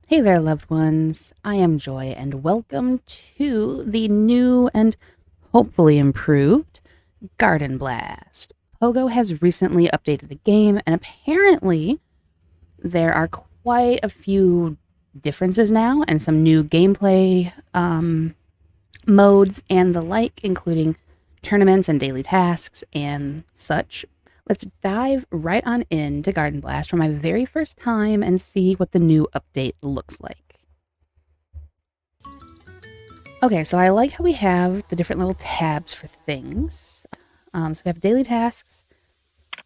Hey there, loved ones. I am Joy, and welcome to the new and hopefully improved Garden Blast. Pogo has recently updated the game, and apparently there are quite a few differences now and some new gameplay modes and the like, including tournaments and daily tasks and such. Let's dive right on into Garden Blast for my very first time and see what the new update looks like. Okay, so I like how we have the different little tabs for things. So we have daily tasks,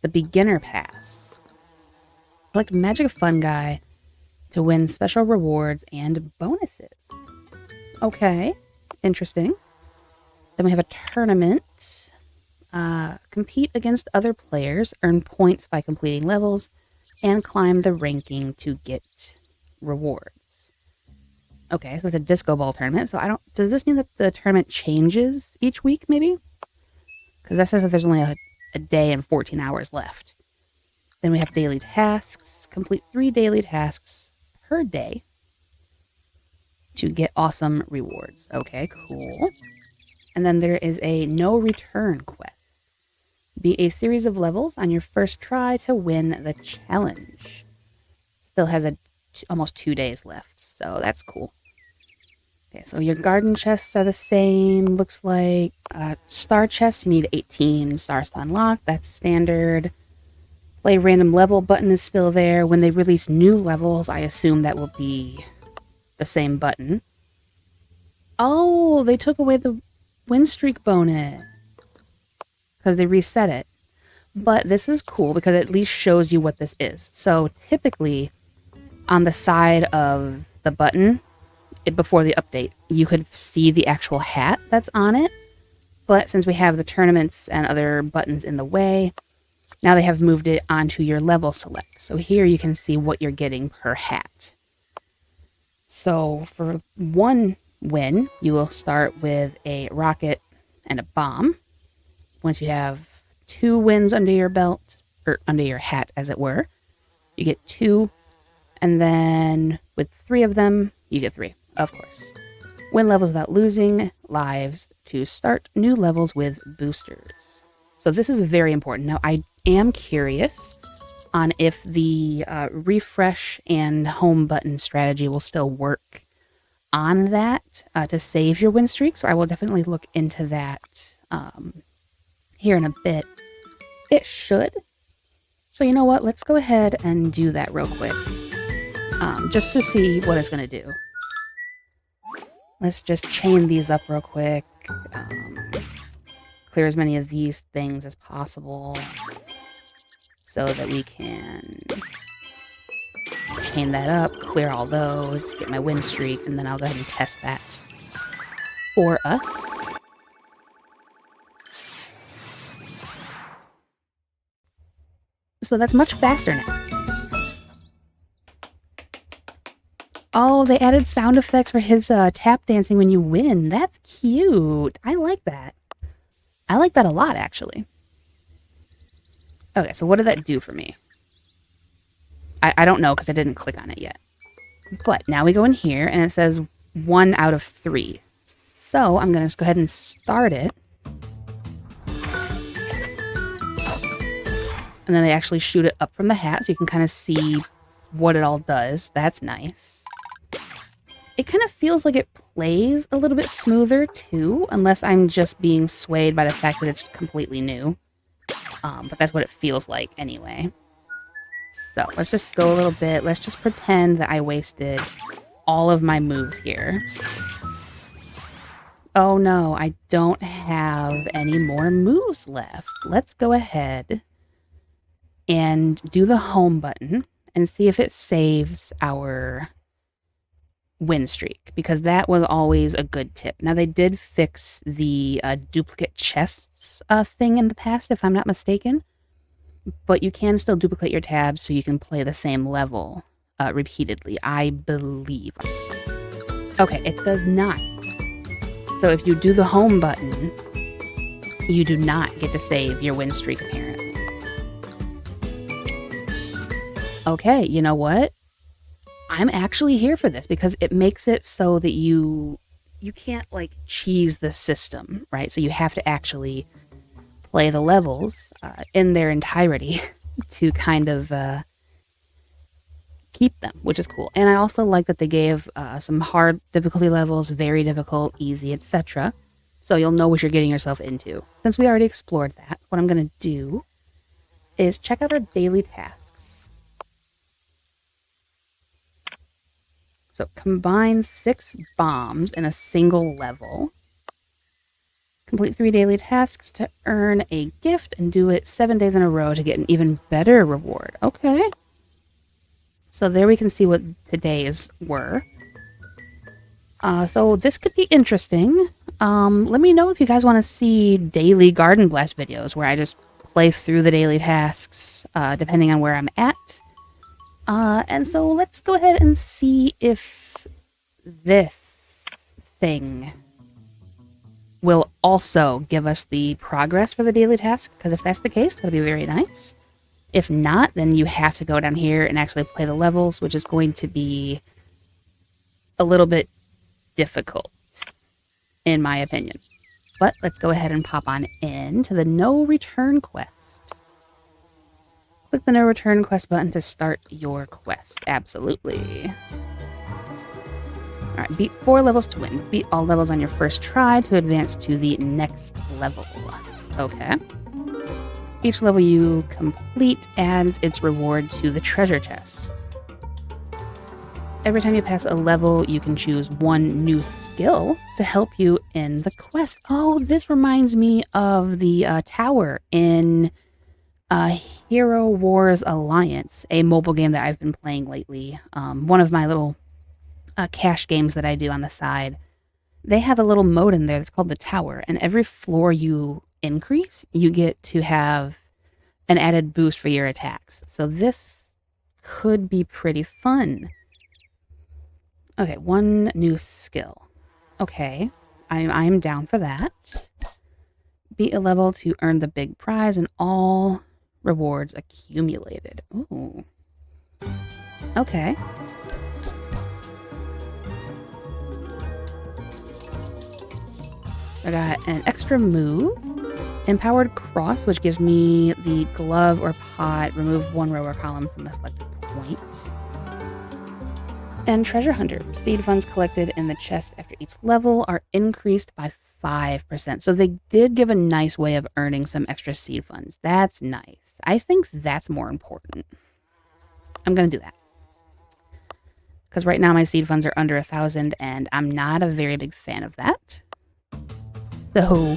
the beginner pass. Collect Magic Fun Guy to win special rewards and bonuses. Okay, interesting. Then we have a tournament. Compete against other players, earn points by completing levels, and climb the ranking to get rewards. Okay, so it's a disco ball tournament. So does this mean that the tournament changes each week, maybe? Because that says that there's only a day and 14 hours left. Then we have daily tasks. Complete 3 daily tasks per day to get awesome rewards. Okay, cool. And then there is a no return quest. Beat a series of levels on your first try to win the challenge. Still has almost 2 days left, so that's cool. Okay, so your garden chests are the same. Looks like star chests, you need 18 stars to unlock. That's standard. Play random level button is still there. When they release new levels, I assume that will be the same button. Oh, they took away the win streak bonus because they reset it. But this is cool because it at least shows you what this is. So typically on the side of the button before the update, you could see the actual hat that's on it. But since we have the tournaments and other buttons in the way, now they have moved it onto your level select. So here you can see what you're getting per hat. So for one win, you will start with a rocket and a bomb. Once you have 2 wins under your belt, or under your hat, as it were, you get 2. And then with 3 of them, you get 3, of course. Win levels without losing lives to start new levels with boosters. So this is very important. Now, I am curious on if the refresh and home button strategy will still work on that to save your win streak. So I will definitely look into that here in a bit. It should. So you know what? Let's go ahead and do that real quick. Just to see what it's going to do. Let's just chain these up real quick. Clear as many of these things as possible so that we can chain that up, clear all those, get my win streak, and then I'll go ahead and test that for us. So that's much faster now. Oh, they added sound effects for his tap dancing when you win. That's cute. I like that. I like that a lot, actually. Okay, so what did that do for me? I don't know because I didn't click on it yet. But now we go in here and it says 1 out of 3. So I'm going to just go ahead and start it. And then they actually shoot it up from the hat so you can kind of see what it all does. That's nice. It kind of feels like it plays a little bit smoother too, unless I'm just being swayed by the fact that it's completely new. But that's what it feels like anyway. So let's just go a little bit. Let's just pretend that I wasted all of my moves here. Oh no, I don't have any more moves left. Let's go ahead and do the home button and see if it saves our win streak, because that was always a good tip. Now, they did fix the duplicate chests thing in the past, if I'm not mistaken, but you can still duplicate your tabs so you can play the same level repeatedly, I believe. Okay, it does not. So if you do the home button, you do not get to save your win streak, apparently. Okay, you know what? I'm actually here for this because it makes it so that you can't like cheese the system, right? So you have to actually play the levels in their entirety to kind of keep them, which is cool. And I also like that they gave some hard difficulty levels, very difficult, easy, etc. So you'll know what you're getting yourself into. Since we already explored that, what I'm going to do is check out our daily tasks. So combine 6 bombs in a single level. Complete 3 daily tasks to earn a gift and do it 7 days in a row to get an even better reward. Okay. So there we can see what today's were. So this could be interesting. Let me know if you guys want to see daily Garden Blast videos where I just play through the daily tasks, depending on where I'm at. And so let's go ahead and see if this thing will also give us the progress for the daily task, because if that's the case, that'll be very nice. If not, then you have to go down here and actually play the levels, which is going to be a little bit difficult, in my opinion. But let's go ahead and pop on in to the No Return quest. Click the No Return quest button to start your quest. Absolutely. Alright, beat 4 levels to win. Beat all levels on your first try to advance to the next level. Okay. Each level you complete adds its reward to the treasure chest. Every time you pass a level, you can choose 1 new skill to help you in the quest. Oh, this reminds me of the tower in Hero Wars Alliance, a mobile game that I've been playing lately. One of my little cash games that I do on the side. They have a little mode in there that's called the tower, and every floor you increase, you get to have an added boost for your attacks. So this could be pretty fun. Okay, 1 new skill. Okay, I'm down for that. Beat a level to earn the big prize and all rewards accumulated. Ooh. Okay. I got an extra move. Empowered Cross, which gives me the glove or pot. Remove 1 row or column from the selected point. And Treasure Hunter. Seed funds collected in the chest after each level are increased by 5%. So they did give a nice way of earning some extra seed funds. That's nice. I think that's more important. I'm going to do that. Because right now my seed funds are under 1,000 and I'm not a very big fan of that. So,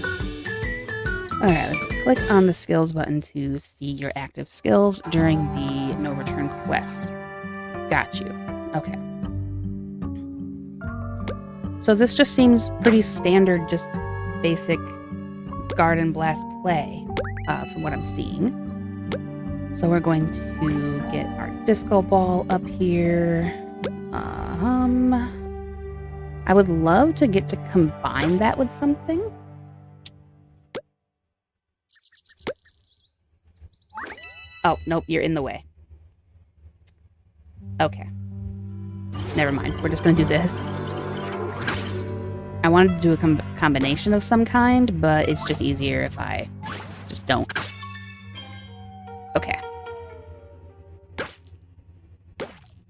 alright, let's click on the skills button to see your active skills during the No Return quest. Got you. Okay. So this just seems pretty standard, just basic Garden Blast play from what I'm seeing. So we're going to get our disco ball up here. I would love to get to combine that with something. Oh, nope, you're in the way. Okay. Never mind. We're just going to do this. I wanted to do a combination of some kind, but it's just easier if I just don't. Okay.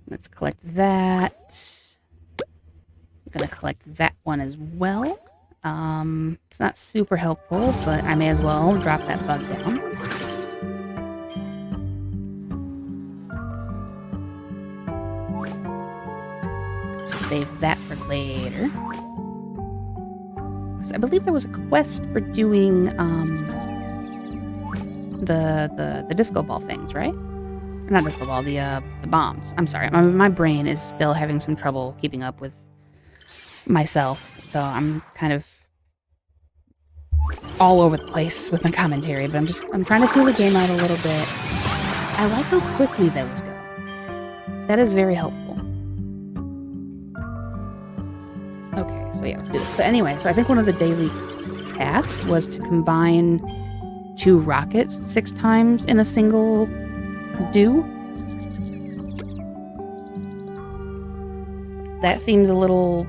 Let's collect that. I'm going to collect that one as well. It's not super helpful, but I may as well drop that bug down. Save that for later. Because I believe there was a quest for doing the disco ball things, right? Or not disco ball, the bombs. I'm sorry, my brain is still having some trouble keeping up with myself, so I'm kind of all over the place with my commentary. But I'm trying to feel the game out a little bit. I like how quickly those go. That is very helpful. Okay, so yeah, let's do this. But anyway, so I think one of the daily tasks was to combine 2 rockets 6 times in a single do. That seems a little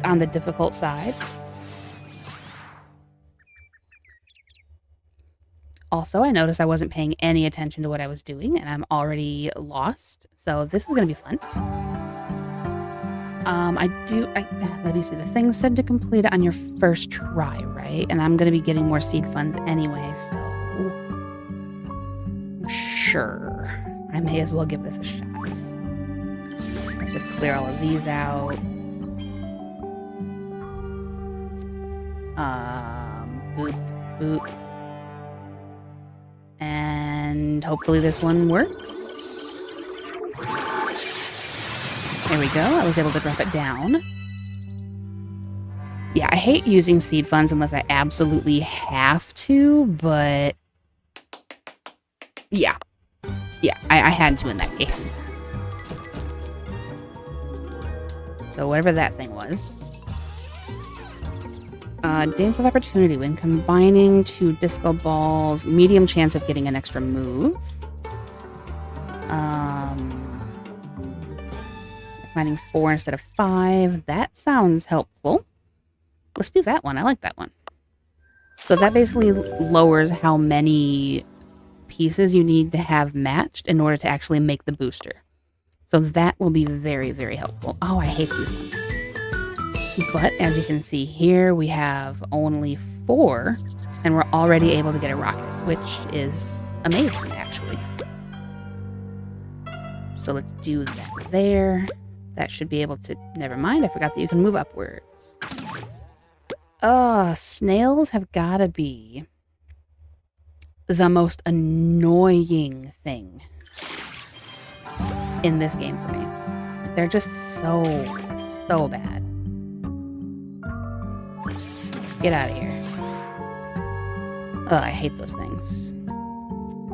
on the difficult side. Also, I noticed I wasn't paying any attention to what I was doing, and I'm already lost. So this is going to be fun. Let me see. The thing said to complete it on your first try, right? And I'm going to be getting more seed funds anyway, so sure. I may as well give this a shot. Let's just clear all of these out. Boop, boop. And hopefully this one works. There we go. I was able to drop it down. Yeah, I hate using seed funds unless I absolutely have to, but yeah. Yeah, I had to in that case. So whatever that thing was. Dance of Opportunity. When combining two disco balls, medium chance of getting an extra move. Combining 4 instead of 5. That sounds helpful. Let's do that one. I like that one. So that basically lowers how many pieces you need to have matched in order to actually make the booster. So that will be very, very helpful. Oh, I hate these ones. But as you can see here, we have only 4, and we're already able to get a rocket, which is amazing, actually. So let's do that there. That should be able to... Never mind, I forgot that you can move upwards. Snails have gotta be the most annoying thing in this game for me. They're just so bad. Get out of here. Oh, I hate those things.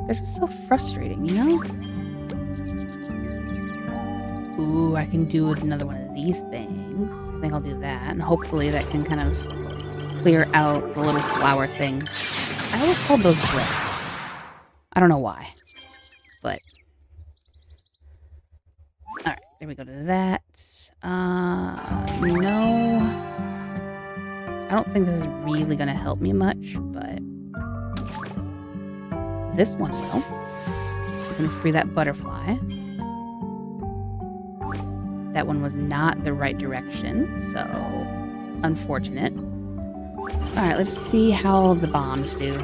They're just so frustrating, you know? Ooh, I can do another one of these things. I think I'll do that, and hopefully that can kind of clear out the little flower thing. I always called those bread. I don't know why, but... Alright, there we go to that. No... I don't think this is really going to help me much, but this one will. I'm going to free that butterfly. That one was not the right direction, so unfortunate. Alright, let's see how the bombs do.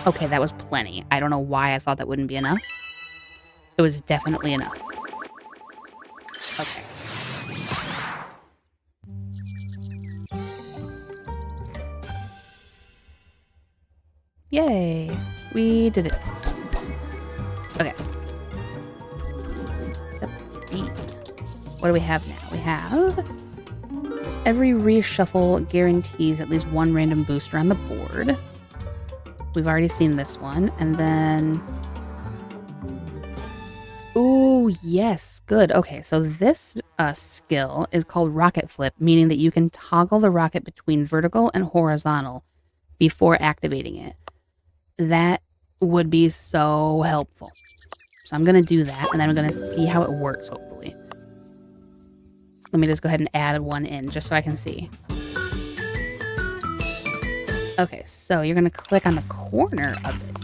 Okay, that was plenty. I don't know why I thought that wouldn't be enough. It was definitely enough. Okay. Yay! We did it. Okay. Step 3. What do we have now? We have... Every reshuffle guarantees at least one random booster on the board. We've already seen this one. And then... Ooh, yes. Good. Okay, so this skill is called Rocket Flip, meaning that you can toggle the rocket between vertical and horizontal before activating it. That would be so helpful. So I'm going to do that, and then I'm going to see how it works, hopefully. Let me just go ahead and add one in, just so I can see. Okay, so you're going to click on the corner of it.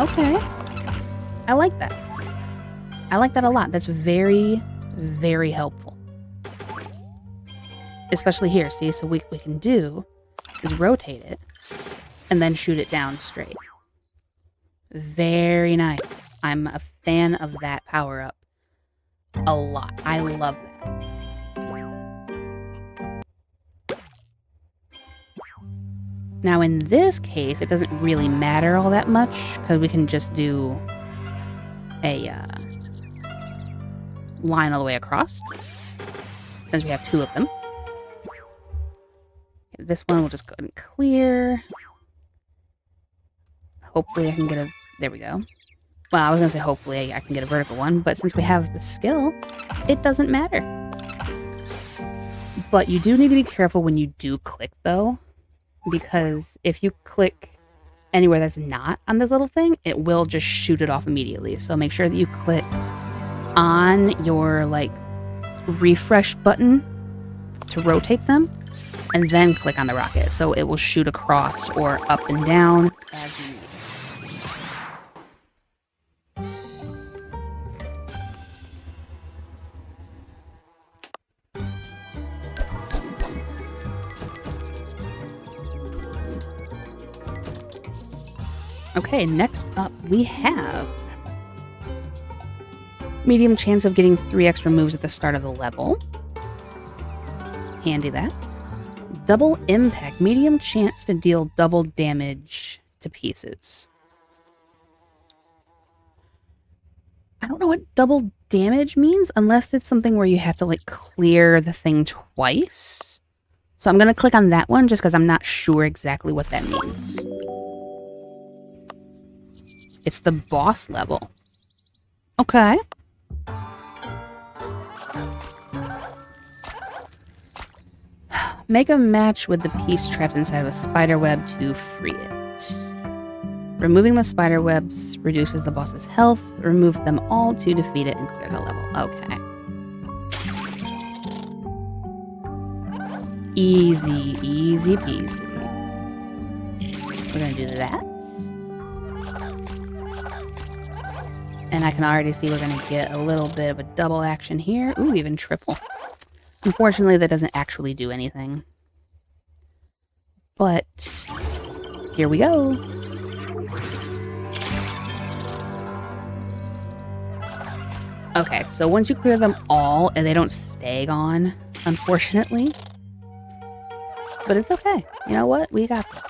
Okay. I like that. I like that a lot. That's very, very helpful. Especially here, see? So what we can do is rotate it and then shoot it down straight. Very nice. I'm a fan of that power-up a lot. I love that. Now, in this case, it doesn't really matter all that much, because we can just do a line all the way across, since we have 2 of them. Okay, this one will just go ahead and clear. Hopefully I can get a... There we go. Well, I was going to say hopefully I can get a vertical one, but since we have the skill, it doesn't matter. But you do need to be careful when you do click, though, because if you click anywhere that's not on this little thing, it will just shoot it off immediately. So make sure that you click on your like refresh button to rotate them, and then click on the rocket, so it will shoot across or up and down as you need. Okay, next up we have medium chance of getting 3 extra moves at the start of the level. Handy that. Double impact, medium chance to deal double damage to pieces. I don't know what double damage means unless it's something where you have to like clear the thing twice. So I'm going to click on that one just because I'm not sure exactly what that means. It's the boss level. Okay. Make a match with the piece trapped inside of a spider web to free it. Removing the spider webs reduces the boss's health. Remove them all to defeat it and clear the level. Okay. Easy, easy peasy. We're gonna do that. And I can already see we're gonna get a little bit of a double action here. Ooh, even triple. Unfortunately, that doesn't actually do anything. But here we go. Okay, so once you clear them all, and they don't stay gone, unfortunately. But it's okay. You know what? We got this.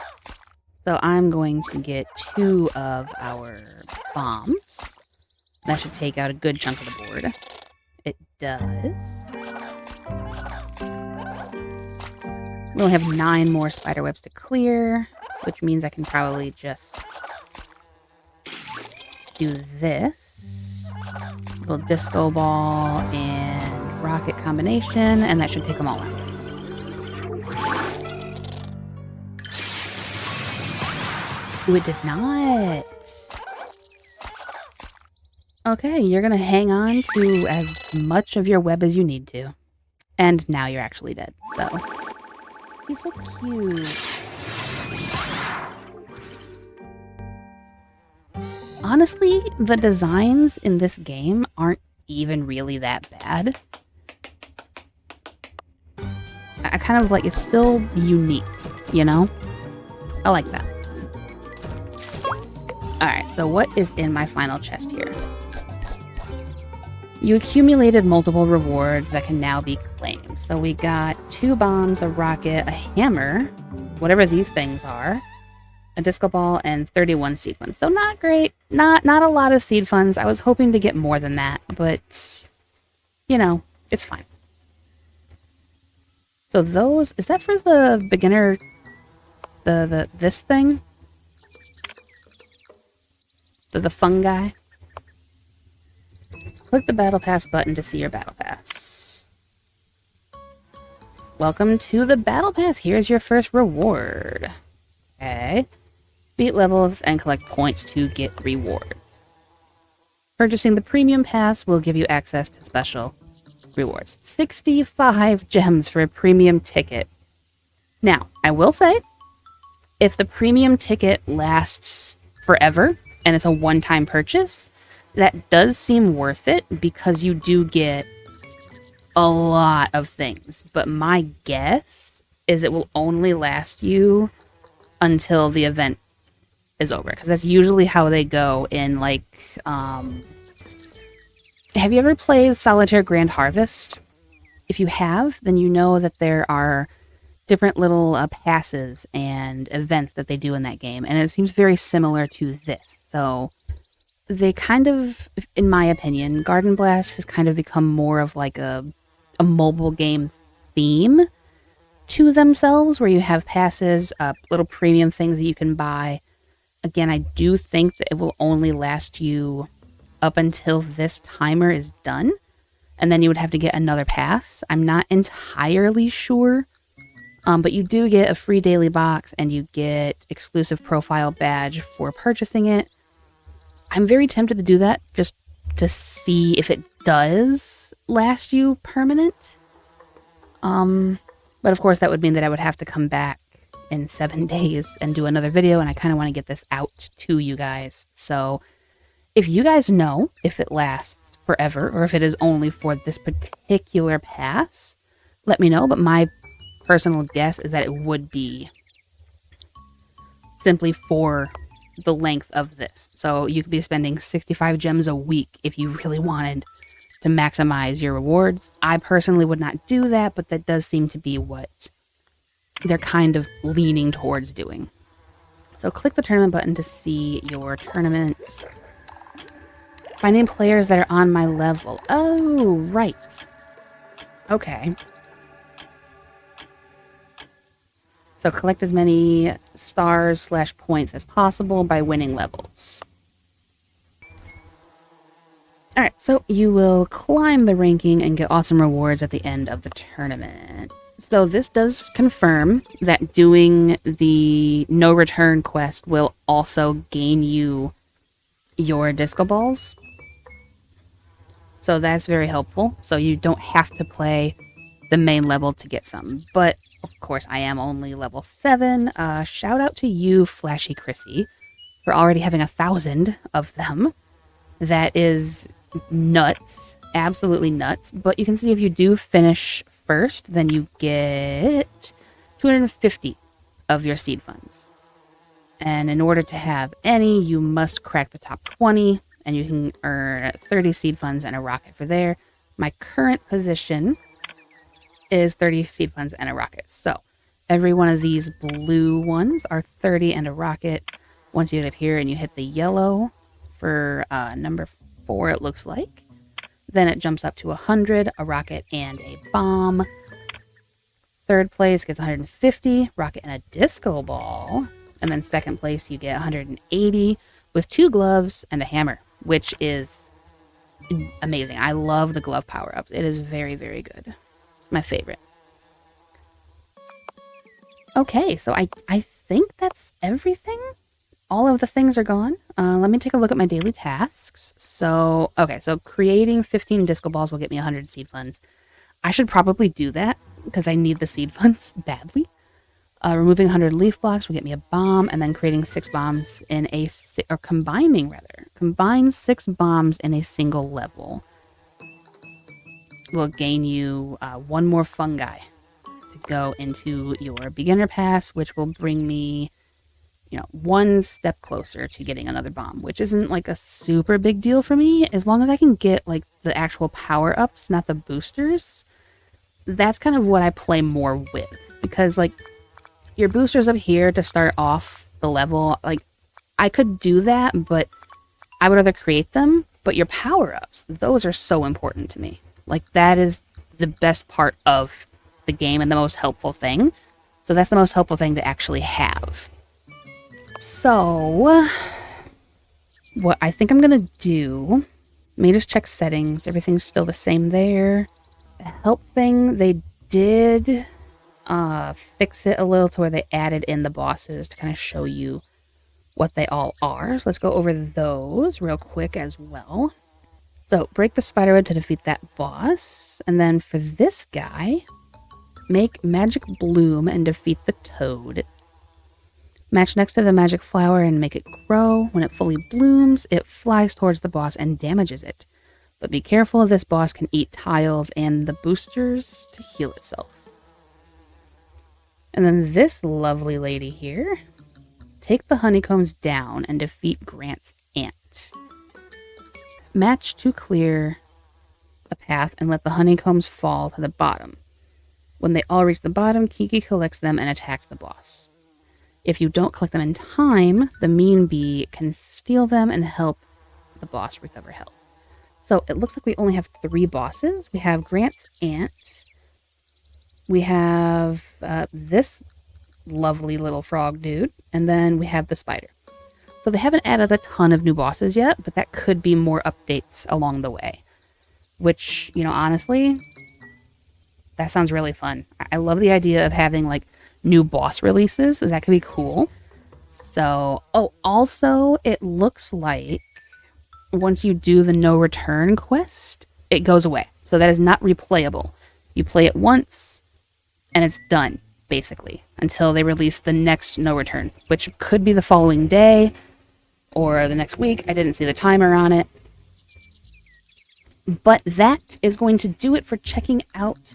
So I'm going to get 2 of our bombs. That should take out a good chunk of the board. It does. We only have 9 more spider webs to clear, which means I can probably just do this. Little disco ball and rocket combination, and that should take them all out. Ooh, it did not. Okay, you're gonna hang on to as much of your web as you need to. And now you're actually dead, so. He's so cute. Honestly, the designs in this game aren't even really that bad. I kind of like, it's still unique, you know? I like that. Alright, so what is in my final chest here? You accumulated multiple rewards that can now be claimed. So we got 2 bombs, a rocket, a hammer, whatever these things are, a disco ball, and 31 seed funds. So not great. Not a lot of seed funds. I was hoping to get more than that, but, you know, it's fine. So those, is that for the beginner, this thing? The fungi? Click the Battle Pass button to see your Battle Pass. Welcome to the Battle Pass. Here's your first reward. Okay. Beat levels and collect points to get rewards. Purchasing the Premium Pass will give you access to special rewards. 65 gems for a premium ticket. Now, I will say, if the premium ticket lasts forever and it's a one-time purchase, that does seem worth it because you do get a lot of things. But my guess is it will only last you until the event is over. Because that's usually how they go in, like, have you ever played Solitaire Grand Harvest? If you have, then you know that there are different little passes and events that they do in that game. And it seems very similar to this. So they kind of, in my opinion, Garden Blast has kind of become more of like a mobile game theme to themselves, where you have passes, little premium things that you can buy. Again, I do think that it will only last you up until this timer is done, and then you would have to get another pass. I'm not entirely sure, but you do get a free daily box, and you get exclusive profile badge for purchasing it. I'm very tempted to do that just to see if it does last you permanent. But of course that would mean that I would have to come back in 7 days and do another video, and I kind of want to get this out to you guys. So if you guys know if it lasts forever or if it is only for this particular pass, let me know. But my personal guess is that it would be simply for the length of this. So you could be spending 65 gems a week if you really wanted to maximize your rewards. I personally would not do that, but that does seem to be what they're kind of leaning towards doing. So click the tournament button to see your tournaments. Finding players that are on my level. Oh, right. Okay. So collect as many stars/points as possible by winning levels. Alright, so you will climb the ranking and get awesome rewards at the end of the tournament. So this does confirm that doing the no return quest will also gain you your disco balls. So that's very helpful. So you don't have to play the main level to get some. But of course I am only level 7. Shout out to you, Flashy Chrissy, for already having 1,000 of them. That is nuts. Absolutely nuts. But you can see if you do finish first, then you get 250 of your seed funds. And in order to have any, you must crack the top 20, and you can earn 30 seed funds and a rocket for there. My current position is 30 seed funds and a rocket. So every one of these blue ones are 30 and a rocket. Once you get up here and you hit the yellow for number 4, it looks like, then it jumps up to 100, a rocket and a bomb. Third place gets 150, rocket and a disco ball. And then second place you get 180 with 2 gloves and a hammer, which is amazing. I love the glove power-ups. It is very, very good. My favorite. Okay, so I think that's everything. All of the things are gone. Let me take a look at my daily tasks. So, okay, so creating 15 disco balls will get me 100 seed funds. I should probably do that because I need the seed funds badly. Removing 100 leaf blocks will get me a bomb, and then creating 6 bombs in combine 6 bombs in a single level will gain you 1 more fungi to go into your beginner pass, which will bring me, 1 step closer to getting another bomb, which isn't like a super big deal for me. As long as I can get like the actual power-ups, not the boosters, that's kind of what I play more with. Because like your boosters up here to start off the level, like I could do that, but I would rather create them. But your power-ups, those are so important to me. Like that is the best part of the game and the most helpful thing. So that's the most helpful thing to actually have. So what I think I'm going to do, let me just check settings. Everything's still the same there. The help thing, they did fix it a little to where they added in the bosses to kind of show you what they all are. So let's go over those real quick as well. So break the spiderweb to defeat that boss. And then for this guy, make magic bloom and defeat the toad. Match next to the magic flower and make it grow. When it fully blooms, it flies towards the boss and damages it. But be careful, this boss can eat tiles and the boosters to heal itself. And then this lovely lady here, take the honeycombs down and defeat Grant's aunt. Match to clear a path and let the honeycombs fall to the bottom. When they all reach the bottom, Kiki collects them and attacks the boss. If you don't collect them in time, the mean bee can steal them and help the boss recover health. So it looks like we only have 3 bosses. We have Grant's aunt. We have this lovely little frog dude. And then we have the spider. So they haven't added a ton of new bosses yet, but that could be more updates along the way. Which, honestly, that sounds really fun. I love the idea of having, like, new boss releases. That could be cool. So, also, it looks like once you do the no return quest, it goes away. So that is not replayable. You play it once and it's done, basically, until they release the next no return, which could be the following day or the next week. I didn't see the timer on it. But that is going to do it for checking out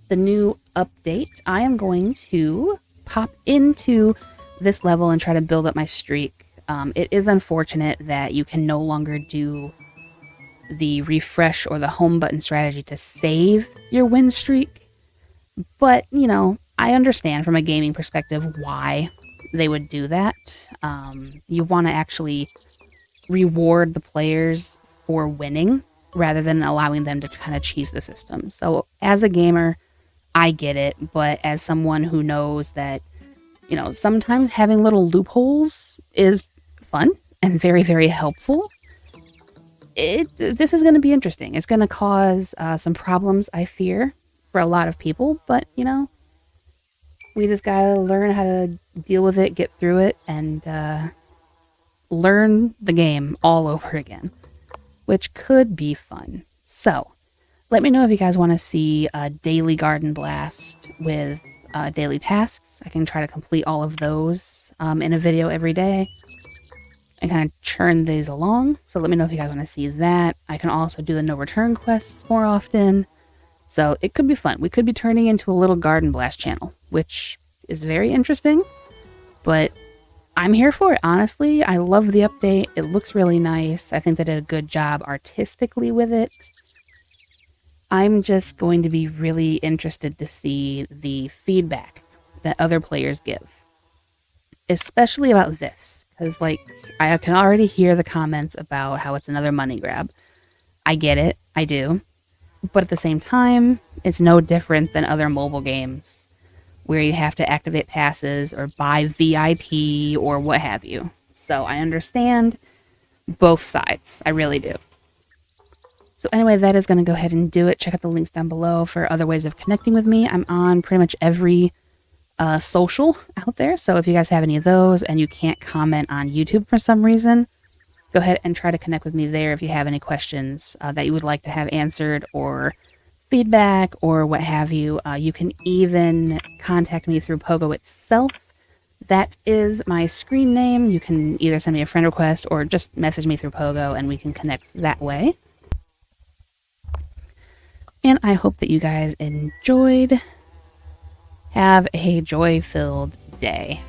the new update. I am going to pop into this level and try to build up my streak. It is unfortunate that you can no longer do the refresh or the home button strategy to save your win streak. But, you know, I understand from a gaming perspective why they would do that. You want to actually reward the players for winning rather than allowing them to kind of cheese the system. So as a gamer, I get it, but as someone who knows that, you know, sometimes having little loopholes is fun and very, very helpful, this is going to be interesting. It's going to cause some problems, I fear, for a lot of people, but, you know, we just got to learn how to deal with it, get through it, and learn the game all over again, which could be fun. So, let me know if you guys want to see a daily garden blast with daily tasks. I can try to complete all of those in a video every day and kind of churn these along. So let me know if you guys want to see that. I can also do the no return quests more often. So it could be fun. We could be turning into a little garden blast channel, which is very interesting, but I'm here for it, honestly. I love the update. It looks really nice. I think they did a good job artistically with it. I'm just going to be really interested to see the feedback that other players give, especially about this, because, like, I can already hear the comments about how it's another money grab. I get it. I do. But at the same time, it's no different than other mobile games where you have to activate passes or buy VIP or what have you. So I understand both sides. I really do. So anyway, that is going to go ahead and do it. Check out the links down below for other ways of connecting with me. I'm on pretty much every social out there. So if you guys have any of those and you can't comment on YouTube for some reason, go ahead and try to connect with me there if you have any questions that you would like to have answered or feedback or what have you. You can even contact me through Pogo itself. That is my screen name. You can either send me a friend request or just message me through Pogo and we can connect that way. And I hope that you guys enjoyed. Have a joy-filled day.